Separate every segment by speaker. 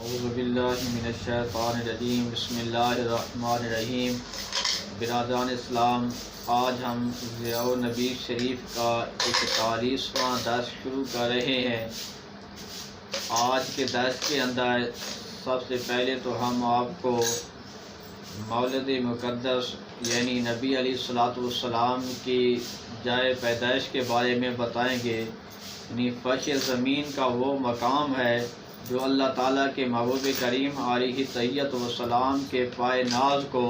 Speaker 1: اعوذ باللہ من الشیطان الرجیم بسم اللہ الرحمن الرحیم۔ برادران اسلام، آج ہم ضیاء النبی شریف کا 41واں درس شروع کر رہے ہیں۔ آج کے درس کے اندر سب سے پہلے تو ہم آپ کو مولد مقدس یعنی نبی علیہ الصلوۃ والسلام کی جائے پیدائش کے بارے میں بتائیں گے۔ یعنی فرش زمین کا وہ مقام ہے جو اللہ تعالیٰ کے محبوب کریم علیہ تحیت والسلام کے پائے ناز کو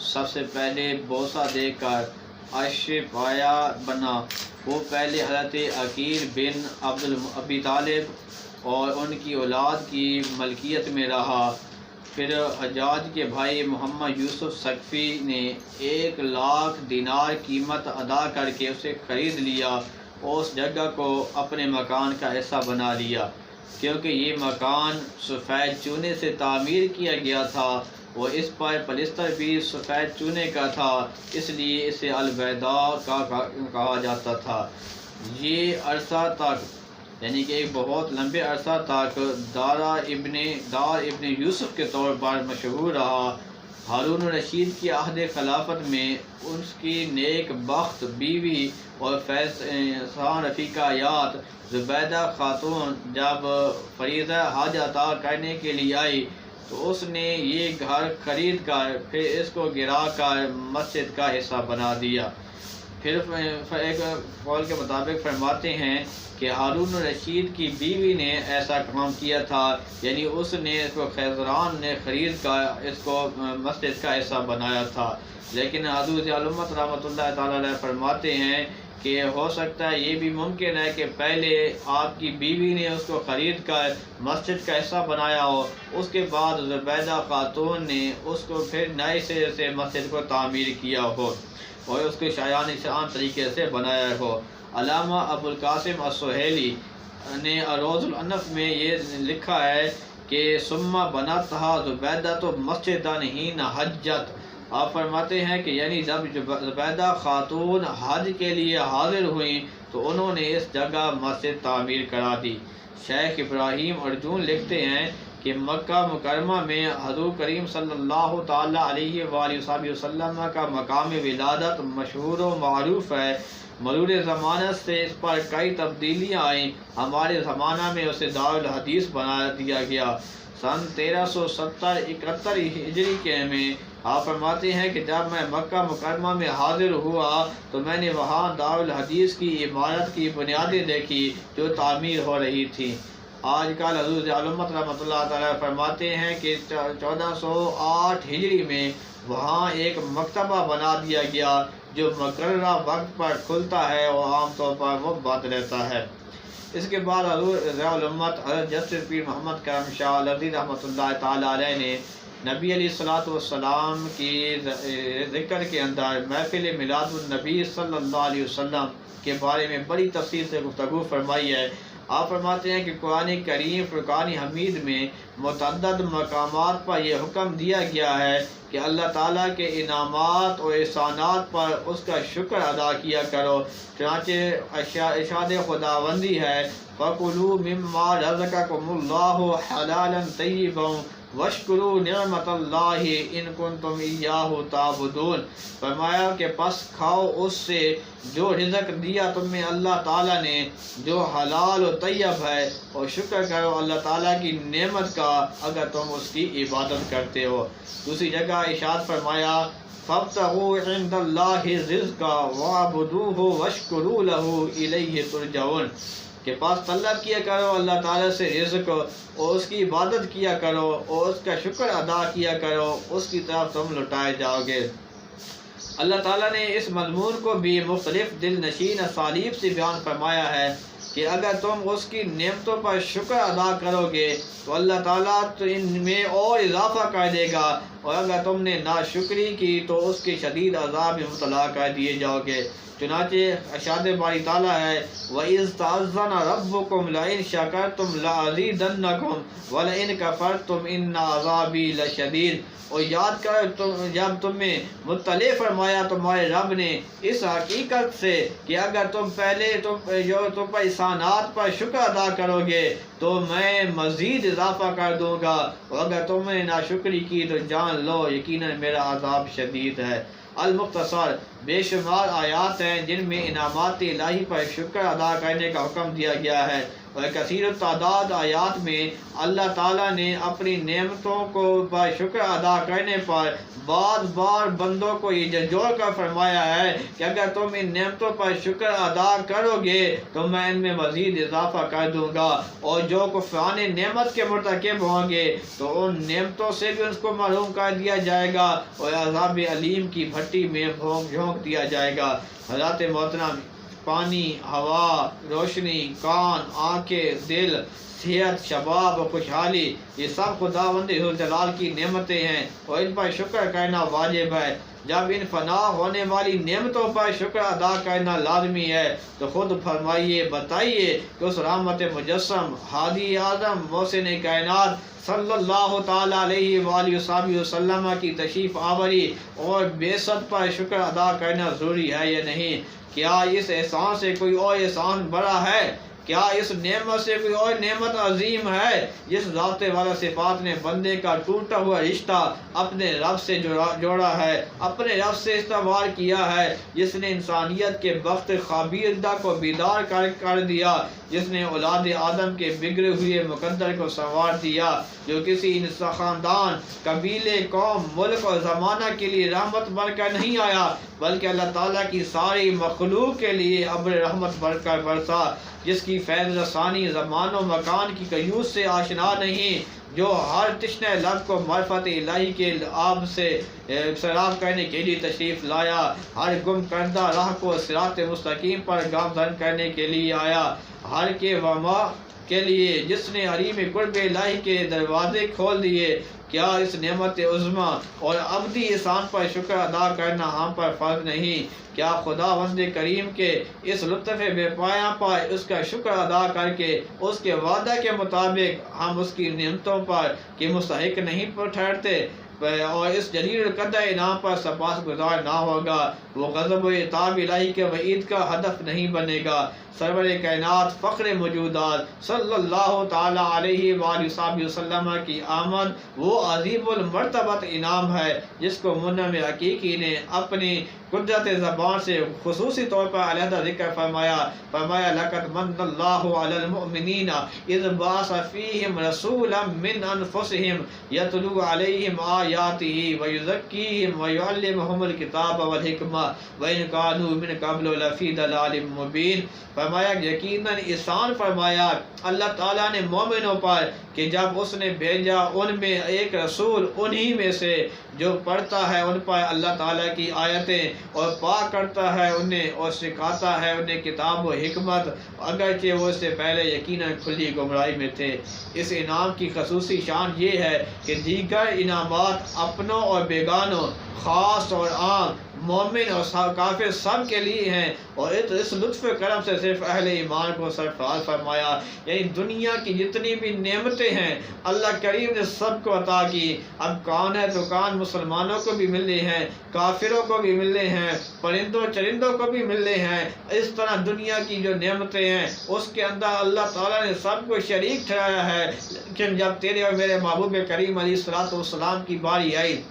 Speaker 1: سب سے پہلے بوسہ دے کر عرش پایا بنا۔ وہ پہلے حضرت عقیل بن ابی طالب اور ان کی اولاد کی ملکیت میں رہا۔ پھر حجاج کے بھائی محمد یوسف ثقفی نے 1,00,000 دینار قیمت ادا کر کے اسے خرید لیا اور اس جگہ کو اپنے مکان کا حصہ بنا لیا۔ کیونکہ یہ مکان سفید چونے سے تعمیر کیا گیا تھا اور اس پر پلستر بھی سفید چونے کا تھا، اس لیے اسے البیضاء کا کہا جاتا تھا۔ یہ عرصہ تک یعنی کہ ایک بہت لمبے عرصہ تک دار ابن یوسف کے طور پر مشہور رہا۔ ہارون الرشید کی عہد خلافت میں اس کی نیک بخت بیوی اور فیضان رفیقہ یات زبیدہ خاتون جب فریضہ حج عطا کرنے کے لیے آئی تو اس نے یہ گھر خرید کر پھر اس کو گرا کر مسجد کا حصہ بنا دیا۔ پھر ایک قول کے مطابق فرماتے ہیں کہ ہارون الرشید کی بیوی نے ایسا کام کیا تھا، یعنی اس نے اس کو خیزران نے خرید کر اس کو مسجد کا حصہ بنایا تھا۔ لیکن حضرت علامت رحمۃ اللہ تعالیٰ علیہ فرماتے ہیں کہ ہو سکتا ہے یہ بھی ممکن ہے کہ پہلے آپ کی بیوی نے اس کو خرید کر مسجد کا حصہ بنایا ہو، اس کے بعد زبیدہ خاتون نے اس کو پھر نئے سرے سے مسجد کو تعمیر کیا ہو اور اس کو شایان شان طریقے سے بنایا ہو۔ علامہ ابو القاسم السہیلی نے عروض الانف میں یہ لکھا ہے کہ ثم بنتھا زبیدہ تو مسجدن حین حجت۔ آپ فرماتے ہیں کہ یعنی جب زبیدہ خاتون حج کے لیے حاضر ہوئیں تو انہوں نے اس جگہ مسجد تعمیر کرا دی۔ شیخ ابراہیم ارجون لکھتے ہیں کہ مکہ مکرمہ میں حضور کریم صلی اللہ تعالیٰ علیہ وآلہ وسلم کا مقام ولادت مشہور و معروف ہے۔ مرور زمانہ سے اس پر کئی تبدیلیاں آئیں۔ ہمارے زمانہ میں اسے دارالحدیث بنا دیا گیا۔ سن 1370-71 ہجری کے میں آپ فرماتے ہیں کہ جب میں مکہ مکرمہ میں حاضر ہوا تو میں نے وہاں دارالحدیث کی عمارت کی بنیادیں دیکھی جو تعمیر ہو رہی تھی۔ آج کل حضرت علامت رحمۃ اللہ تعالیٰ فرماتے ہیں کہ 1408 ہجری میں وہاں ایک مکتبہ بنا دیا گیا جو مقررہ وقت پر کھلتا ہے اور عام طور پر وہ بند رہتا ہے۔ اس کے بعد حضرت ضیاء الامت حضرت جسر پیر محمد کرم شاہ لدھی رحمۃ اللہ تعالیٰ علیہ نے نبی علیہ الصلوۃ والسلام کی ذکر کے اندر محفل میلاد النبی صلی اللہ علیہ وسلم کے بارے میں بڑی تفصیل سے گفتگو فرمائی ہے۔ آپ فرماتے ہیں کہ قرآن کریم فرقان حمید میں متعدد مقامات پر یہ حکم دیا گیا ہے کہ اللہ تعالیٰ کے انعامات اور احسانات پر اس کا شکر ادا کیا کرو۔ چنانچہ ارشاد خداوندی ہے فَكُلُوا مِمَّا رَزَقَكُمُ اللَّهُ حَلَالًا طَيِّبًا وَاشْكُرُوا نِعْمَتَ اللَّهِ إِن كُنتُمْ إِيَّاهُ تَعْبُدُونَ۔ فرمایا کہ پس کھاؤ اس سے جو رزق دیا تمہیں اللہ تعالیٰ نے جو حلال و طیب ہے، اور شکر کرو اللہ تعالیٰ کی نعمت کا اگر تم اس کی عبادت کرتے ہو۔ دوسری جگہ ارشاد فرمایا فَابْتَغُوا عِندَ اللَّهِ الرِّزْقَ وَاعْبُدُوهُ وَاشْكُرُوا لَهُ إِلَيْهِ تُرْجَعُونَ کہ پاس طلب کیا کرو اللہ تعالیٰ سے رزق اور اس کی عبادت کیا کرو اور اس کا شکر ادا کیا کرو، اس کی طرف تم لٹائے جاؤ گے۔ اللہ تعالیٰ نے اس مضمون کو بھی مختلف دل نشین اسالیب سے بیان فرمایا ہے کہ اگر تم اس کی نعمتوں پر شکر ادا کرو گے تو اللہ تعالیٰ تو ان میں اور اضافہ کر دے گا، اور اگر تم نے ناشکری کی تو اس کے شدید عذاب میں مبتلا کر دیے جاؤ گے۔ چنانچہ ارشاد باری تعالیٰ ہے وَإِذْ تَأَذَّنَ رَبُّكُمْ لَئِن شَكَرْتُمْ لَأَزِيدَنَّكُمْ وَلَئِن كَفَرْتُمْ إِنَّ عَذَابِي لَشَدِيدٌ۔ اور یاد کرو جب تمہیں مطلع فرمایا تمہارے رب نے اس حقیقت سے کہ اگر تم پہلے تم پر احسانات پر شکر ادا کرو گے تو میں مزید اضافہ کر دوں گا، اور اگر تم نے ناشکری کی تو جان لو یقیناً میرا عذاب شدید ہے۔ المختصر بے شمار آیات ہیں جن میں انعامات الہی پر شکر ادا کرنے کا حکم دیا گیا ہے، اور کثیر التعداد آیات میں اللہ تعالیٰ نے اپنی نعمتوں کو پر شکر ادا کرنے پر بار بندوں کو یہ جھنجھوڑ کر فرمایا ہے کہ اگر تم ان نعمتوں پر شکر ادا کرو گے تو میں ان میں مزید اضافہ کر دوں گا، اور جو کفران نعمت کے مرتکب ہوں گے تو ان نعمتوں سے بھی ان کو محروم کر دیا جائے گا اور عذاب علیم کی بھٹی میں جھونک دیا جائے گا۔ حضرات محترم، پانی، ہوا، روشنی، کان، آنکھیں، دل، صحت، شباب اور خوشحالی، یہ سب خداوند ذوالجلال کی نعمتیں ہیں اور ان پر شکر کرنا واجب ہے۔ جب ان فنا ہونے والی نعمتوں پر شکر ادا کرنا لازمی ہے تو خود فرمائیے بتائیے کہ اس رحمت مجسم ہادی اعظم محسن کائنات صلی اللہ تعالیٰ علیہ وآلہ وسلم کی تشریف آوری اور بعثت پر شکر ادا کرنا ضروری ہے یا نہیں؟ کیا اس احسان سے کوئی اور احسان بڑا ہے؟ کیا اس نعمت سے کوئی اور نعمت عظیم ہے؟ جس ذات والا صفات نے بندے کا ٹوٹا ہوا رشتہ اپنے رب سے جوڑا ہے، اپنے رب سے استوار کیا ہے، جس نے انسانیت کے بخت خابیردہ کو بیدار کر دیا، جس نے اولاد آدم کے بگڑے ہوئے مقدر کو سنوار دیا، جو کسی خاندان، قبیلے، قوم، ملک اور زمانہ کے لیے رحمت بن کر نہیں آیا بلکہ اللہ تعالیٰ کی ساری مخلوق کے لیے ابر رحمت بن کر برسا، جس کی فیض رسانی زمان و مکان کی قیود سے آشنا نہیں، جو ہر تشنہ لب کو معرفت الہی کے آب سے سیراب کرنے کے لیے تشریف لایا، ہر گم کردہ راہ کو صراط مستقیم پر گامزن کرنے کے لیے آیا، ہر کے وما کے لیے جس نے حریم قرب الہی کے دروازے کھول دیے۔ کیا اس نعمت عظمیٰ اور ابدی احسان پر شکر ادا کرنا ہم پر فرض نہیں؟ کیا خداوند کریم کے اس لطف بے پایاں پر اس کا شکر ادا کر کے اس کے وعدہ کے مطابق ہم اس کی نعمتوں پر کہ مستحق نہیں ٹھہرتے اور اس جلیل القدر انعام پر سپاس گزار نہ ہوگا، وہ غضب و عتاب الہی کے وعید کا ہدف نہیں بنے گا۔ سرور کائنات فخر موجودات صلی اللہ تعالیٰ علیہ وآلہ وسلم کی آمد وہ عظیم المرتبت انعام ہے جس کو منعم حقیقی نے اپنی قدرت زبان سے خصوصی طور پر علیحدہ ذکر فرمایا لقد من اللہ علی المؤمنین اذ بعث فیہم رسولا من انفسہم یتلو علیہم آیاتہ ویزکیہم ویعلمہم الکتاب والحکمہ وإن كانوا من قبل لفی ضلال مبین۔ فرمایا یقیناً احسان فرمایا اللہ تعالیٰ نے مومنوں پر کہ جب اس نے بھیجا ان میں ایک رسول انہی میں سے جو پڑھتا ہے ان پر اللہ تعالیٰ کی آیتیں اور پاک کرتا ہے انہیں اور سکھاتا ہے انہیں کتاب و حکمت، اگرچہ وہ اس سے پہلے یقیناً کھلی گمراہی میں تھے۔ اس انعام کی خصوصی شان یہ ہے کہ دیگر انعامات اپنوں اور بیگانوں، خاص اور عام، مومن اور کافر سب کے لیے ہیں، اور اس لطف کرم سے صرف اہل ایمان کو سرفراز فرمایا۔ یعنی دنیا کی جتنی بھی نعمتیں ہیں اللہ کریم نے سب کو عطا کی۔ اب کون ہے تو کون مسلمانوں کو بھی ملے ہیں، کافروں کو بھی ملے ہیں، پرندوں چرندوں کو بھی ملے ہیں۔ اس طرح دنیا کی جو نعمتیں ہیں اس کے اندر اللہ تعالیٰ نے سب کو شریک ٹھہرایا ہے، لیکن جب تیرے اور میرے محبوب کریم علیہ الصلوۃ والسلام کی باری آئی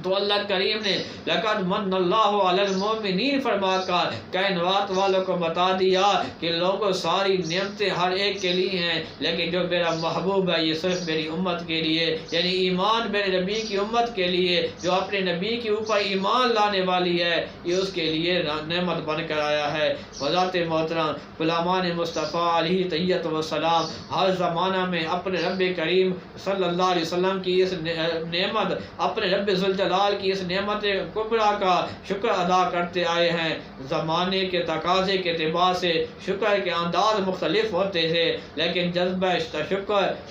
Speaker 1: تو اللہ کریم نے لقد من اللہ علی المؤمنین فرما کر کائنات والوں کو بتا دیا کہ لوگوں ساری نعمتیں ہر ایک کے لیے ہیں، لیکن جو میرا محبوب ہے یہ صرف میری امت کے لیے، یعنی ایمان میرے نبی کی امت کے لیے، جو اپنے نبی کے اوپر ایمان لانے والی ہے یہ اس کے لیے نعمت بن کر آیا ہے۔ حضرات محترم، غلامان مصطفیٰ علیہ تحیت و سلام ہر زمانہ میں اپنے رب کریم صلی اللہ علیہ وسلم کی اس نعمت اپنے رب ذوالجلال جلال کی اس نعمت کبریٰ کا شکر ادا کرتے آئے ہیں۔ زمانے کے تقاضے کے اعتبار سے شکر کے انداز مختلف ہوتے تھے، لیکن جذبہ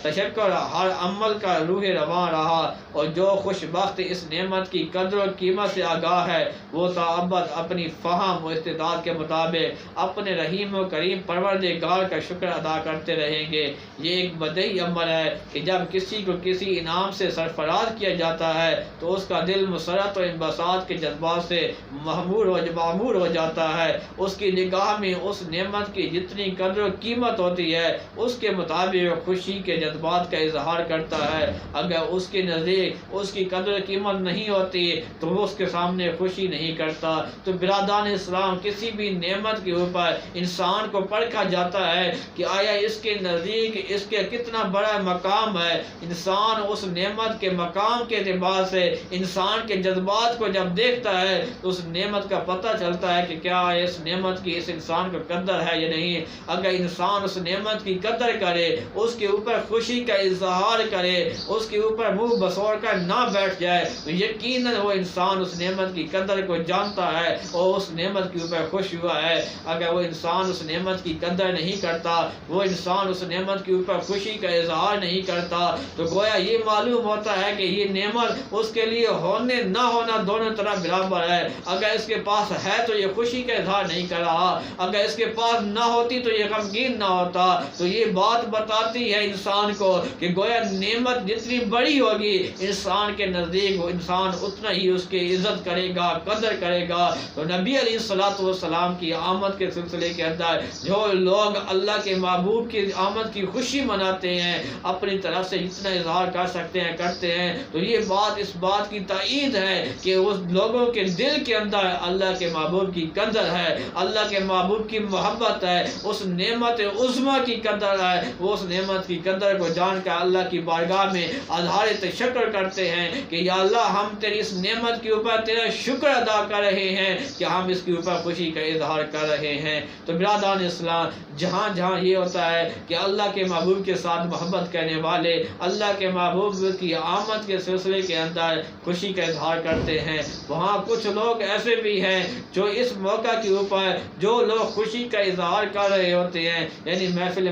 Speaker 1: تشکر ہر عمل کا روح رواں رہا، اور جو خوش بخت اس نعمت کی قدر و قیمت سے آگاہ ہے وہ تا ابد اپنی فہم و استعداد کے مطابق اپنے رحیم و کریم پروردگار کا شکر ادا کرتے رہیں گے۔ یہ ایک بدیہی عمل ہے کہ جب کسی کو کسی انعام سے سرفراز کیا جاتا ہے تو اس کا دل مسرت و انبساط کے جذبات سے معمور ہو جاتا ہے۔ اس کی نگاہ میں اس نعمت کی جتنی قدر و قیمت ہوتی ہے اس کے مطابق خوشی کے جذبات کا اظہار کرتا ہے۔ اگر اس کے نزدیک اس کی قدر و قیمت نہیں ہوتی تو وہ اس کے سامنے خوشی نہیں کرتا۔ تو برادران اسلام، کسی بھی نعمت کے اوپر انسان کو پرکھا جاتا ہے کہ آیا اس کے نزدیک اس کے کتنا بڑا مقام ہے۔ انسان اس نعمت کے مقام کے اعتبار سے انسان کے جذبات کو جب دیکھتا ہے تو اس نعمت کا پتہ چلتا ہے کہ کیا اس نعمت کی اس انسان کو قدر ہے یا نہیں۔ اگر انسان اس نعمت کی قدر کرے، اس کے اوپر خوشی کا اظہار کرے، اس کے اوپر منہ بسور کر نہ بیٹھ جائے تو یقیناً وہ انسان اس نعمت کی قدر کو جانتا ہے اور اس نعمت کے اوپر خوش ہوا ہے۔ اگر وہ انسان اس نعمت کی قدر نہیں کرتا، وہ انسان اس نعمت کے اوپر خوشی کا اظہار نہیں کرتا، تو گویا یہ معلوم ہوتا ہے کہ یہ نعمت اس کے لیے ہونے نہ ہونا دونوں طرح برابر ہے۔ اگر اس کے پاس ہے تو یہ خوشی کا اظہار نہیں کر رہا، اگر اس کے پاس نہ ہوتی تو یہ غمگین نہ ہوتا۔ تو یہ بات بتاتی ہے انسان کو کہ گویا نعمت جتنی بڑی ہوگی انسان کے نزدیک وہ انسان اتنا ہی اس کی عزت کرے گا، قدر کرے گا۔ تو نبی علیہ السلام کی آمد کے سلسلے کے اندر جو لوگ اللہ کے محبوب کی آمد کی خوشی مناتے ہیں، اپنی طرف سے جتنا اظہار کر سکتے ہیں کرتے ہیں، تو یہ بات اس بات کی تائید ہے کہ اس لوگوں کے دل کے اندر اللہ کے محبوب کی قدر ہے، اللہ کے محبوب کی محبت ہے، اس نعمت عظمیٰ کی قدر ہے۔ وہ اس نعمت کی قدر کو جان کر اللہ کی بارگاہ میں اظہار تشکر کرتے ہیں کہ یا اللہ، ہم تیری اس نعمت کے اوپر تیرا شکر ادا کر رہے ہیں کہ ہم اس کے اوپر خوشی کا اظہار کر رہے ہیں۔ تو برادران اسلام، جہاں جہاں یہ ہوتا ہے کہ اللہ کے محبوب کے ساتھ محبت کرنے والے اللہ کے محبوب کی آمد کے سلسلے کے اندر خوشی کا اظہار کرتے ہیں، وہاں کچھ لوگ ایسے بھی ہیں جو اس موقع کے اوپر جو لوگ خوشی کا اظہار کر رہے ہوتے ہیں، یعنی محفل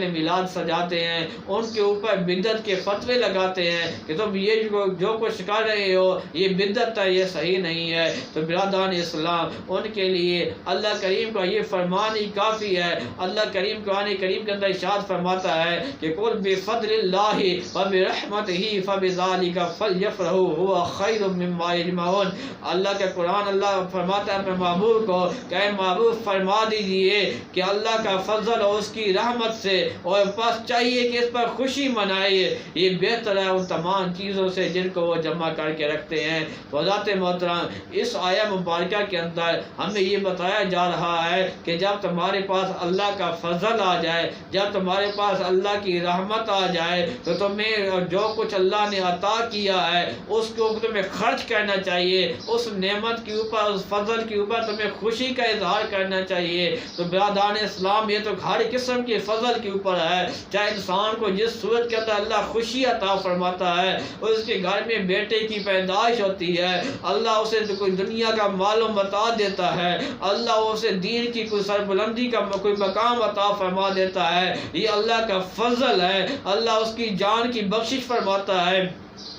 Speaker 1: میلاد سجاتے ہیں، ان کے اوپر بدعت کے فتوے لگاتے ہیں کہ تم یہ جو کچھ کر رہے ہو یہ بدعت ہے، یہ صحیح نہیں ہے۔ تو برادران اسلام، ان کے لیے اللہ کریم کا یہ فرمان ہی کافی ہے۔ اللہ کریم قرآن کریم کے اندر ارشاد فرماتا ہے کہ قل بفضل اللہ وبرحمتہ فبذلک فلیفرحوا هو خیر مما یجمعون۔ اللہ کے قرآن اللہ فرماتا ہے اپنے محبوب کو کہ اے محبوب، فرما دیجئے کہ اللہ کا فضل اور اس کی رحمت سے، اور بس چاہیے کہ اس پر خوشی منائے، یہ بہتر ہے ان تمام چیزوں سے جن کو وہ جمع کر کے رکھتے ہیں۔ حضرات محترم، اس آیہ مبارکہ کے اندر ہمیں یہ بتایا جا رہا ہے کہ جب تمہارے پاس اللہ کا فضل آ جائے، جب تمہارے پاس اللہ کی رحمت آ جائے، تو تمہیں جو کچھ اللہ نے عطا کیا ہے اس کو تمہیں خرچ کرنا چاہیے، اس نعمت کے اوپر، اس فضل کے اوپر تمہیں خوشی کا اظہار کرنا چاہیے۔ تو برادران اسلام، یہ تو ہر قسم کے فضل کے اوپر ہے، چاہے انسان کو جس صورت کے اندر اللہ خوشی عطا فرماتا ہے، اس کے گھر میں بیٹے کی پیدائش ہوتی ہے، اللہ اسے کوئی دنیا کا مال و متاع دیتا ہے، اللہ اسے دین کی کوئی سربلندی کا کوئی مقام عطا فرما دیتا ہے، یہ اللہ کا فضل ہے۔ اللہ اس کی جان کی بخشش فرماتا ہے،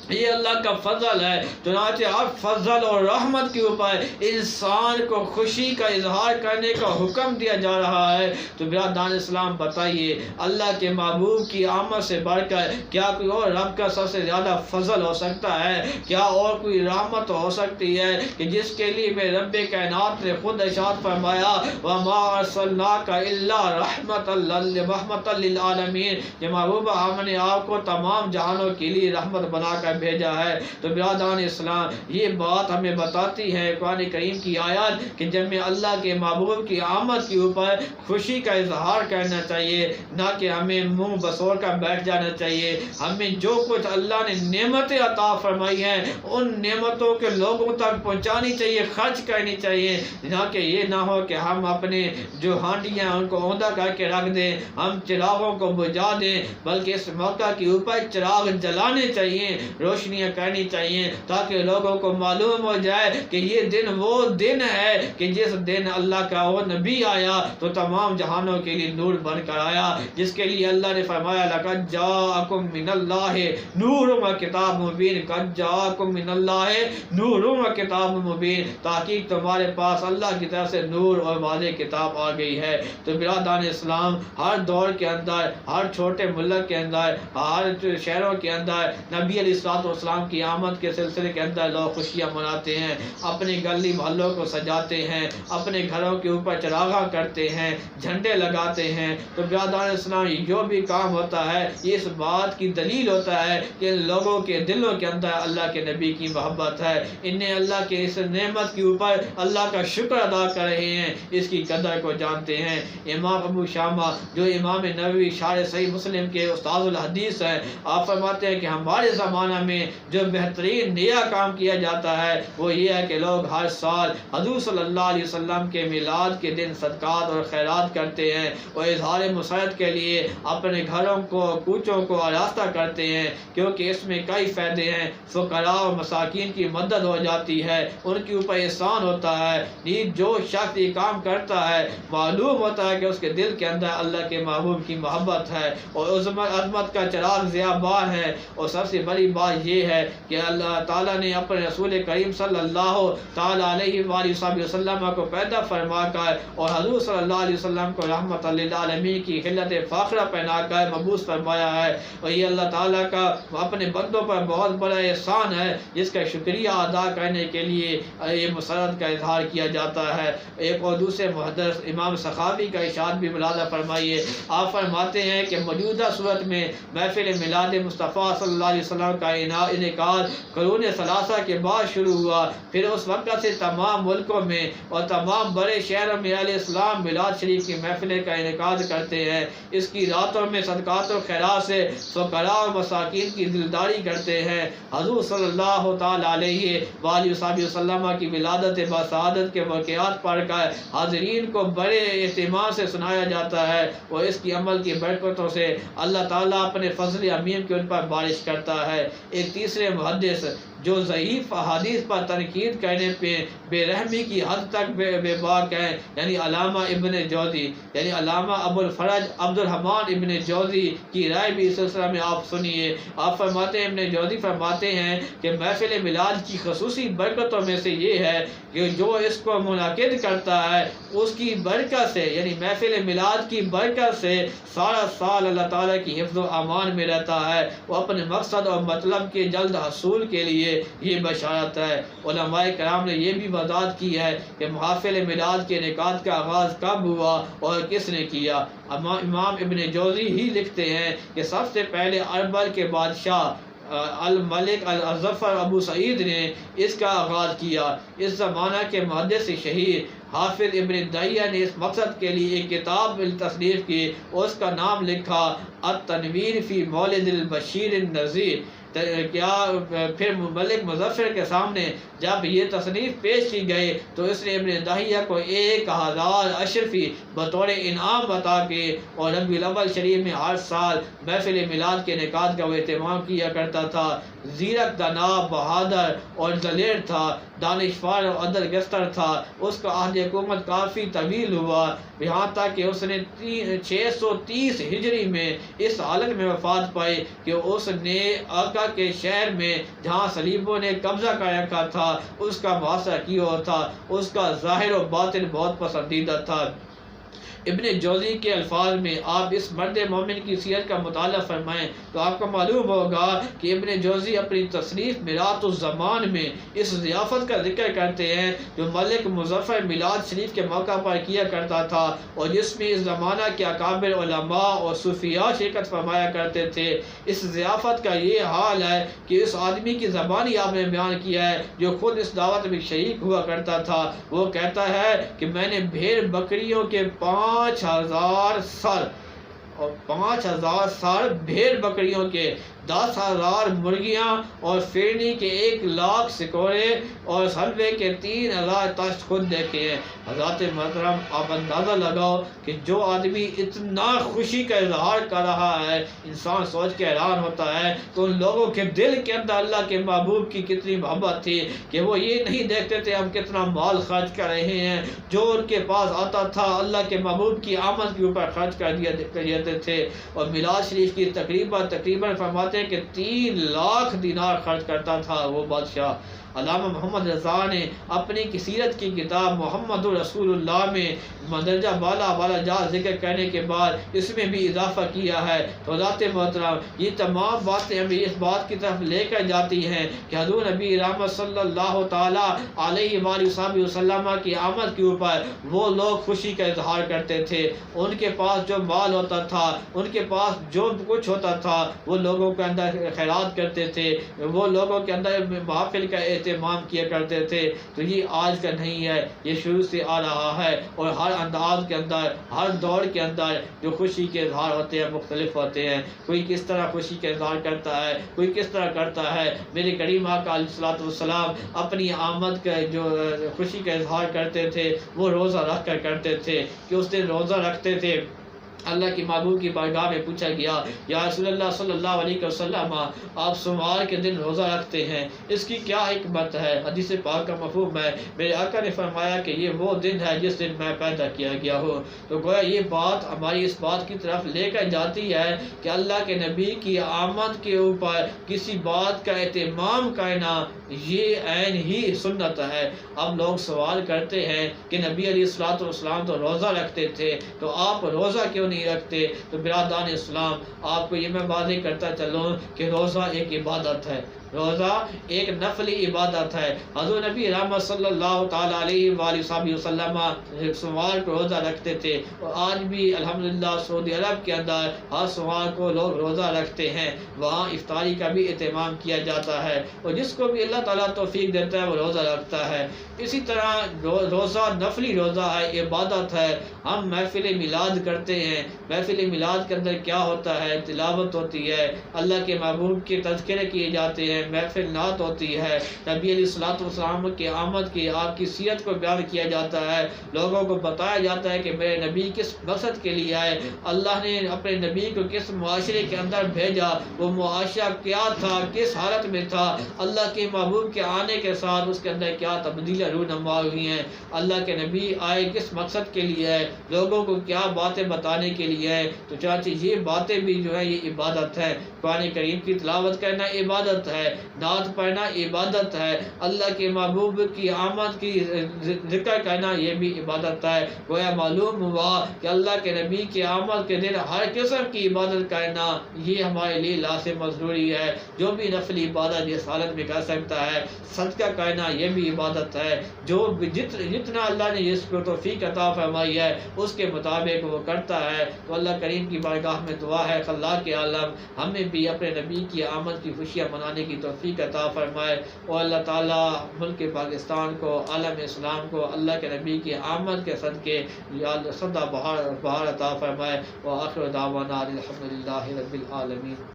Speaker 1: یہ اللہ کا فضل ہے۔ چنانچہ اب فضل اور رحمت کے اوپر انسان کو خوشی کا اظہار کرنے کا حکم دیا جا رہا ہے۔ تو برادران اسلام، بتائیے اللہ کے محبوب کی آمد سے بڑھ کر کیا کوئی اور رب کا سب سے زیادہ فضل ہو سکتا ہے؟ کیا اور کوئی رحمت ہو سکتی ہے کہ جس کے لیے میں رب کائنات نے خود ارشاد فرمایا وَمَا أَرْسَلْنَاكَ إِلَّا رَحْمَةً لِلْعَالَمِينَ، کہ محبوبہ ہم نے آپ کو تمام جہانوں کے لیے رحمت بنا کر بھیجا ہے۔ تو برادران اسلام، یہ بات ہمیں بتاتی ہے قرآن کریم کی آیات کہ جب میں اللہ کے محبوب کی آمد کے اوپر خوشی کا اظہار کرنا چاہیے، نہ کہ ہمیں منہ بسور کر بیٹھ جانا چاہیے۔ ہمیں جو کچھ اللہ نے نعمتیں عطا فرمائی ہیں ان نعمتوں کے لوگوں تک پہنچانی چاہیے، خرچ کرنی چاہیے، نہ کہ یہ نہ ہو کہ ہم اپنے جو ہانڈیاں ان کو اوندا کر کے رکھ دیں، ہم چراغوں کو بجھا دیں، بلکہ اس موقع کے اوپر چراغ جلانے چاہیے، روشنیاں کرنی چاہیے تاکہ لوگوں کو معلوم ہو جائے کہ یہ دن وہ دن ہے کہ جس دن اللہ کا وہ نبی آیا تو تمام جہانوں کے لیے نور بن کر آیا، جس کے لیے اللہ نے فرمایا لقد جاءکم من اللہ نور و کتاب مبین، قد جاءکم من اللہ نور و کتاب مبین، تحقیق تمہارے پاس اللہ کی طرف سے نور اور واضح کتاب آ گئی ہے۔ تو برادران اسلام، ہر دور کے اندر، ہر چھوٹے ملک کے اندر، ہر شہروں کے اندر نبی علیہ الصلوۃ والسلام کی آمد کے سلسلے کے اندر لوگ خوشیاں مناتے ہیں، اپنی گلی محلوں کو سجاتے ہیں، اپنے گھروں کے اوپر چراغاں کرتے ہیں، جھنڈے لگاتے ہیں۔ تو برادران اسلام، جو بھی کام ہوتا ہے یہ اس بات کی دلیل ہوتا ہے کہ لوگوں کے دلوں کے اندر اللہ کے نبی کی محبت ہے، انہیں اللہ کے اس نعمت کے اوپر اللہ کا شکر ادا کر رہے ہیں، اس کی قدر کو جانتے ہیں۔ امام ابو شامہ جو امام نووی شارح صحیح مسلم کے استاد الحدیث ہیں، آپ فرماتے ہیں کہ ہمارے زمانہ میں جو بہترین نیا کام کیا جاتا ہے وہ یہ ہے کہ لوگ ہر سال حضور صلی اللہ علیہ وسلم کے میلاد کے دن صدقات اور خیرات کرتے ہیں اور اظہار مسرت کے لیے اپنے گھروں کو، کوچوں کو آراستہ کرتے ہیں، کیونکہ اس میں کئی فائدے ہیں۔ فقراء اور مساکین کی مدد ہو جاتی ہے، ان کے اوپر احسان ہوتا ہے۔ جو شخص یہ کام کرتا ہے معلوم ہوتا ہے کہ اس کے دل کے اندر اللہ کے محبوب کی محبت ہے اور عظمت کا چراغ ضیاء بار ہے۔ اور سب سے بڑی بات یہ ہے کہ اللہ تعالیٰ نے اپنے رسول کریم صلی اللہ تعالیٰ علیہ وآلہ وسلم کو پیدا فرما کر اور حضور صلی اللہ علیہ وسلم کو رحمت للعالمین کی خلت فاخرہ پہنا کر مبعوث فرمایا ہے، اور یہ اللہ تعالیٰ کا اپنے بندوں پر بہت بڑا احسان ہے جس کا شکریہ ادا کرنے کے لیے یہ مسرت کا اظہار کیا جاتا ہے۔ ایک اور دوسرے محدث امام سخاوی کا ارشاد بھی ملاحظہ فرمائیے، آپ فرماتے ہیں کہ موجودہ صورت میں محفل میلاد مصطفیٰ صلی اللہ علیہ وسلم کا انعقاد قرون ثلاثہ کے بعد شروع ہوا، پھر اس وقت سے تمام ملکوں میں اور تمام بڑے شہروں میں اہل اسلام میلاد شریف کی محفلیں کا انعقاد کرتے ہیں۔ اس کی راتوں میں صدقات و خیرات سے فقراء اور مساکین کی دلداری کرتے ہیں۔ حضور صلی اللہ تعالیٰ علیہ وآلہ وسلم کی ولادت بسعادت کے واقعات پڑھ کر حاضرین کو بڑے اہتمام سے سنایا جاتا ہے اور اس کی عمل کی برکتوں سے اللہ تعالیٰ اپنے فضل عمیم کے ان پر بارش کرتا ہے۔ ایک تیسرے محدث جو ضعیف احادیث پر تنقید کرنے پہ بے رحمی کی حد تک بے باک ہیں، یعنی علامہ ابن جوزی، یعنی علامہ ابو الفرج عبد الرحمن ابن جوزی کی رائے بھی اس سلسلہ میں آپ سنیے۔ آپ فرماتے ہیں، ابن جوزی فرماتے ہیں کہ محفل میلاد کی خصوصی برکتوں میں سے یہ ہے کہ جو اس کو منعقد کرتا ہے اس کی برکت سے، یعنی محفل میلاد کی برکت سے سارا سال اللہ تعالیٰ کی حفظ و امان میں رہتا ہے، وہ اپنے مقصد اور مطلب کے جلد حصول کے لیے یہ بشارت ہے۔ علماء کرام نے یہ بھی وضاحت کی ہے کہ محافل میلاد کے انعقاد کا آغاز کب ہوا اور کس نے کیا۔ امام ابن جوزی ہی لکھتے ہیں کہ سب سے پہلے اربل کے بادشاہ الملک الظفر ابو سعید نے اس کا آغاز کیا۔ اس زمانہ کے محدث شہیر حافظ ابن دہیہ نے اس مقصد کے لیے ایک کتاب تصنیف کی اور اس کا نام لکھا التنویر فی مولد البشیر النذیر۔ کیا پھر ملک مظفر کے سامنے جب یہ تصنیف پیش کی گئی تو اس نے ابن دہیہ کو 1000 اشرفی بطور انعام بتا کے اور ربیع الاول شریف میں ہر سال محفل میلاد کے انعقاد کا وہ اہتمام کیا کرتا تھا۔ زیرک، دانا، بہادر اور دلیر تھا، دانشور اور عدل گستر تھا۔ اس کا عہد حکومت کافی طویل ہوا، یہاں تک کہ اس نے 630 ہجری میں اس حالت میں وفات پائی کہ اس نے آقا کے شہر میں جہاں صلیبوں نے قبضہ کر رکھا تھا اس کا محاصرہ کیا تھا۔ اس کا ظاہر و باطن بہت پسندیدہ تھا۔ ابن جوزی کے الفاظ میں آپ اس مرد مومن کی سیرت کا مطالعہ فرمائیں تو آپ کو معلوم ہوگا کہ ابن جوزی اپنی تصنیف میراث الزمان میں اس ضیافت کا ذکر کرتے ہیں جو ملک مظفر میلاد شریف کے موقع پر کیا کرتا تھا اور جس میں اس زمانہ کے اکابر علماء اور صوفیاء شرکت فرمایا کرتے تھے۔ اس ضیافت کا یہ حال ہے کہ اس آدمی کی زبانی آپ نے بیان کیا ہے جو خود اس دعوت میں شریک ہوا کرتا تھا۔ وہ کہتا ہے کہ میں نے بھیڑ بکریوں کے 5000 سر اور 5000 سر بھیڑ بکریوں کے 10,000 مرغیاں اور فرنی کے 1,00,000 سکورے اور حلوے کے 3,000 تشت خود دیکھے ہیں۔ حضرات محترم، آپ اندازہ لگاؤ کہ جو آدمی اتنا خوشی کا اظہار کر رہا ہے، انسان سوچ کے حیران ہوتا ہے کہ ان لوگوں کے دل کے اندر اللہ کے محبوب کی کتنی محبت تھی کہ وہ یہ نہیں دیکھتے تھے ہم کتنا مال خرچ کر رہے ہیں، جو ان کے پاس آتا تھا اللہ کے محبوب کی آمد کے اوپر خرچ کر دیتے تھے۔ اور میلاد شریف کی تقریباً فرماتے ہیں کہ 3,00,000 دینار خرچ کرتا تھا وہ بادشاہ۔ علامہ محمد رضا نے اپنی سیرت کی کتاب محمد رسول اللہ میں مندرجہ بالا جات ذکر کرنے کے بعد اس میں بھی اضافہ کیا ہے۔ تو ذات محترم، یہ تمام باتیں ہمیں اس بات کی طرف لے کر جاتی ہیں کہ حضور نبی رحمت صلی اللہ تعالیٰ علیہ وآلہ وسلم کی آمد کے اوپر وہ لوگ خوشی کا اظہار کرتے تھے۔ ان کے پاس جو مال ہوتا تھا، ان کے پاس جو کچھ ہوتا تھا، وہ لوگوں کے اندر خیرات کرتے تھے، وہ لوگوں کے اندر محافل کا اہتمام کیا کرتے تھے۔ تو یہ آج کا نہیں ہے، یہ شروع سے آ رہا ہے، اور ہر انداز کے اندر، ہر دور کے اندر جو خوشی کے اظہار ہوتے ہیں مختلف ہوتے ہیں۔ کوئی کس طرح خوشی کا اظہار کرتا ہے، کوئی کس طرح کرتا ہے۔ میرے کریم آقا علیہ الصلوۃ والسلام اپنی آمد کا جو خوشی کا اظہار کرتے تھے وہ روزہ رکھ کر کرتے تھے کہ اس دن روزہ رکھتے تھے۔ اللہ کی محبوب کی بارگاہ میں پوچھا گیا، یا رسول اللہ صلی اللہ علیہ وسلم، آپ سوموار کے دن روزہ رکھتے ہیں، اس کی کیا حکمت ہے؟ حدیث پاک کا مفہوم ہے، میرے آقا نے فرمایا کہ یہ وہ دن ہے جس دن میں پیدا کیا گیا ہوں۔ تو گویا یہ بات ہماری اس بات کی طرف لے کر جاتی ہے کہ اللہ کے نبی کی آمد کے اوپر کسی بات کا اہتمام کرنا یہ عین ہی سنت ہے۔ اب لوگ سوال کرتے ہیں کہ نبی علیہ الصلوۃ والسلام تو روزہ رکھتے تھے، تو آپ روزہ کیوں نہیں رکھتے؟ تو برادران اسلام، آپ کو یہ میں واضح کرتا چلوں کہ روزہ ایک عبادت ہے، روزہ ایک نفلی عبادت ہے۔ حضور نبی رحمت صلی اللہ تعالیٰ علیہ وآلہ وسلم سوموار کو روزہ رکھتے تھے، اور آج بھی الحمدللہ سعودی عرب کے اندر ہر سوموار کو لوگ روزہ رکھتے ہیں، وہاں افطاری کا بھی اہتمام کیا جاتا ہے، اور جس کو بھی اللہ تعالیٰ توفیق دیتا ہے وہ روزہ رکھتا ہے۔ اسی طرح روزہ نفلی روزہ ہے، عبادت ہے۔ ہم محفل میلاد کرتے ہیں، محفل میلاد کے اندر کیا ہوتا ہے؟ تلاوت ہوتی ہے، اللہ کے محبوب کے تذکرے کیے جاتے ہیں، محفل نعت ہوتی ہے، نبی علیہ الصلوۃ والسلام کی آمد کی، آپ کی سیرت کو بیان کیا جاتا ہے، لوگوں کو بتایا جاتا ہے کہ میرے نبی کس مقصد کے لیے آئے، اللہ نے اپنے نبی کو کس معاشرے کے اندر بھیجا، وہ معاشرہ کیا تھا، کس حالت میں تھا، اللہ کے محبوب کے آنے کے ساتھ اس کے اندر کیا تبدیلیاں رونما ہوئی ہیں، اللہ کے نبی آئے کس مقصد کے لیے ہے، لوگوں کو کیا باتیں بتانے کے لیے ہے۔ تو چاچی یہ باتیں بھی جو ہے یہ عبادت ہے۔ قرآن کریم کی تلاوت کرنا عبادت ہے، نعت پڑھنا عبادت ہے، اللہ کے محبوب کی آمد کی ذکر کرنا یہ بھی عبادت ہے۔ گویا معلوم ہوا کہ اللہ کے نبی کی آمد کے دن ہر قسم کی عبادت کرنا یہ ہمارے لیے لازم ضروری ہے۔ جو بھی نفلی عبادت جس حالت میں کر سکتا ہے، صدقہ کرنا یہ بھی عبادت ہے، جو جتنا اللہ نے جس کو توفیق عطا فرمائی ہے اس کے مطابق وہ کرتا ہے۔ تو اللہ کریم کی بارگاہ میں دعا ہے کہ اللہ کے عالم ہمیں بھی اپنے نبی کی آمد کی خوشیاں منانے کی توفیق عطا فرمائے، اور اللہ تعالیٰ ملک پاکستان کو، عالم اسلام کو اللہ کے نبی کی آمد کے صدقے سدا بہار عطا فرمائے۔ وآخر دعوانا الحمدللہ رب العالمین۔